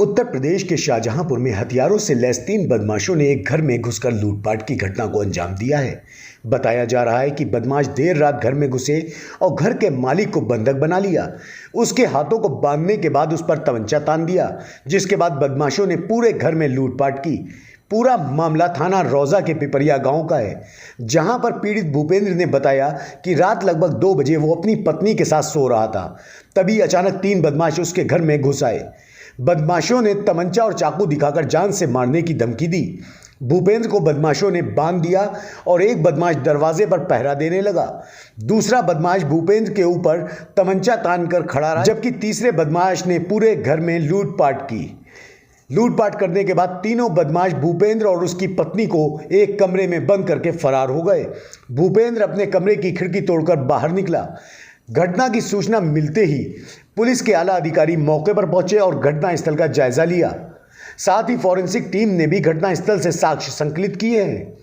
उत्तर प्रदेश के शाहजहांपुर में हथियारों से लैस 3 बदमाशों ने एक घर में घुसकर लूटपाट की घटना को अंजाम दिया है। बताया जा रहा है कि बदमाश देर रात घर में घुसे और घर के मालिक को बंधक बना लिया। उसके हाथों को बांधने के बाद उस पर तमंचा तान दिया, जिसके बाद बदमाशों ने पूरे घर में लूटपाट की। पूरा मामला थाना रौजा के पिपरिया गांव का है, जहां पर पीड़ित भूपेंद्र ने बताया कि रात लगभग 2 बजे वो अपनी पत्नी के साथ सो रहा था। तभी अचानक 3 बदमाश उसके घर में घुस आए। बदमाशों ने तमंचा और चाकू दिखाकर जान से मारने की धमकी दी। भूपेंद्र को बदमाशों ने बांध दिया और एक बदमाश दरवाजे पर पहरा देने लगा। दूसरा बदमाश भूपेंद्र के ऊपर तमंचा तान कर खड़ा रहा, जबकि तीसरे बदमाश ने पूरे घर में लूटपाट की। लूटपाट करने के बाद तीनों बदमाश भूपेंद्र और उसकी पत्नी को एक कमरे में बंद करके फरार हो गए। भूपेंद्र अपने कमरे की खिड़की तोड़कर बाहर निकला। घटना की सूचना मिलते ही पुलिस के आला अधिकारी मौके पर पहुंचे और घटनास्थल का जायजा लिया। साथ ही फॉरेंसिक टीम ने भी घटनास्थल से साक्ष्य संकलित किए हैं।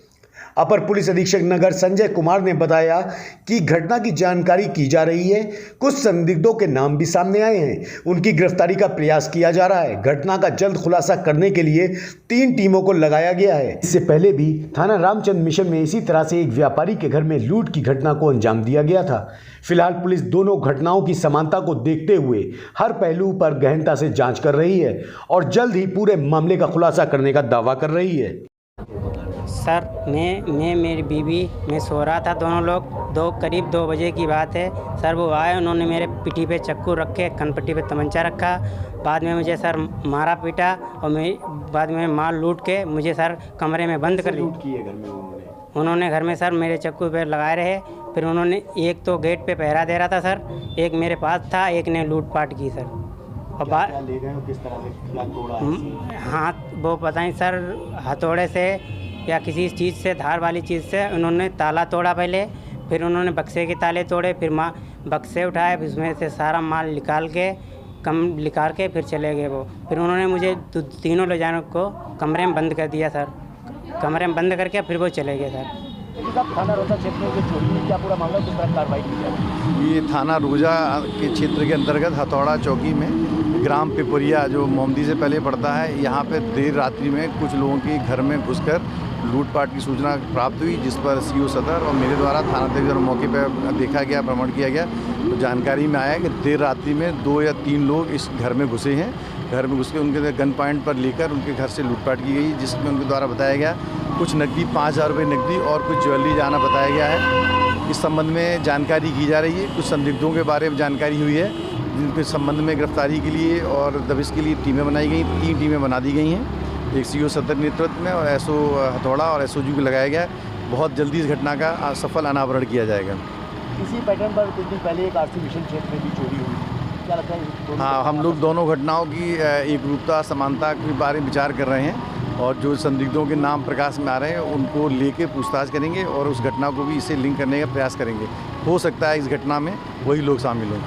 अपर पुलिस अधीक्षक नगर संजय कुमार ने बताया कि घटना की जानकारी की जा रही है। कुछ संदिग्धों के नाम भी सामने आए हैं, उनकी गिरफ्तारी का प्रयास किया जा रहा है। घटना का जल्द खुलासा करने के लिए 3 टीमों को लगाया गया है। इससे पहले भी थाना रामचंद्र मिशन में इसी तरह से एक व्यापारी के घर में लूट की घटना को अंजाम दिया गया था। फिलहाल पुलिस दोनों घटनाओं की समानता को देखते हुए हर पहलू पर गहनता से जांच कर रही है और जल्द ही पूरे मामले का खुलासा करने का दावा कर रही है। सर मैं मेरी बीवी मैं सो रहा था, दोनों लोग करीब 2 बजे की बात है। सर वो आए, उन्होंने मेरे पिठी पे चक्कू रख के कनपट्टी पे तमंचा रखा। बाद में मुझे सर मारा पीटा और बाद में माल लूट के मुझे सर कमरे में बंद कर दिया। लूट की है घर में उन्होंने घर में सर मेरे चक्कू पे लगाए रहे। फिर उन्होंने एक तो गेट पे पहरा दे रहा था सर, एक मेरे पास था, एक ने लूटपाट की सर। और क्या ले गए हो, किस तरह से क्या तोड़ा है? हाथ वो पता नहीं सर, हथौड़े से या किसी चीज़ से, धार वाली चीज़ से उन्होंने ताला तोड़ा पहले, फिर उन्होंने बक्से के ताले तोड़े, फिर बक्से उठाए, फिर उसमें से सारा माल निकाल के फिर चले गए वो। फिर उन्होंने मुझे तीनों ले जाने को कमरे में बंद कर दिया सर। कमरे में बंद करके फिर वो चले गए सर। थाना रोजा क्षेत्र में जो चोरी हुई, क्या पूरा मामला, किस तरह कार्रवाई की जाए? ये थाना रोजा के क्षेत्र के अंतर्गत हथौड़ा चौकी में ग्राम पिपरिया जो मोमदी से पहले पड़ता है, यहाँ पे देर रात्रि में कुछ लोगों के घर में घुसकर लूटपाट की सूचना प्राप्त हुई, जिस पर सीओ सदर और मेरे द्वारा थानाध्यक्ष मौके पर देखा गया, भ्रमण किया गया। तो जानकारी में आया कि देर रात्रि में 2 या 3 लोग इस घर में घुसे हैं। घर में घुस के उनके गन पॉइंट पर लेकर उनके घर से लूटपाट की गई, जिसमें उनके द्वारा बताया गया कुछ नकदी 5000 रुपये नकदी और कुछ ज्वेलरी जाना बताया गया है। इस संबंध में जानकारी की जा रही है। कुछ संदिग्धों के बारे में जानकारी हुई है, जिनके संबंध में गिरफ्तारी के लिए और दबिश के लिए टीमें बनाई गई। 3 टीमें बना दी गई हैं, एक सीओ सदर नेतृत्व में और एसओ हथौड़ा और एसओजी को लगाया गया है। बहुत जल्दी इस घटना का सफल अनावरण किया जाएगा। इसी पैटर्न पर कुछ दिन पहले एक आरसी मिशन क्षेत्र में भी चोरी हुई, क्या लगता है? हाँ, हम लोग दोनों घटनाओं की एक रूपता समानता के बारे में विचार कर रहे हैं और जो संदिग्धों के नाम प्रकाश में आ रहे हैं उनको लेके पूछताछ करेंगे और उस घटना को भी इससे लिंक करने का प्रयास करेंगे। हो सकता है इस घटना में वही लोग शामिल हों।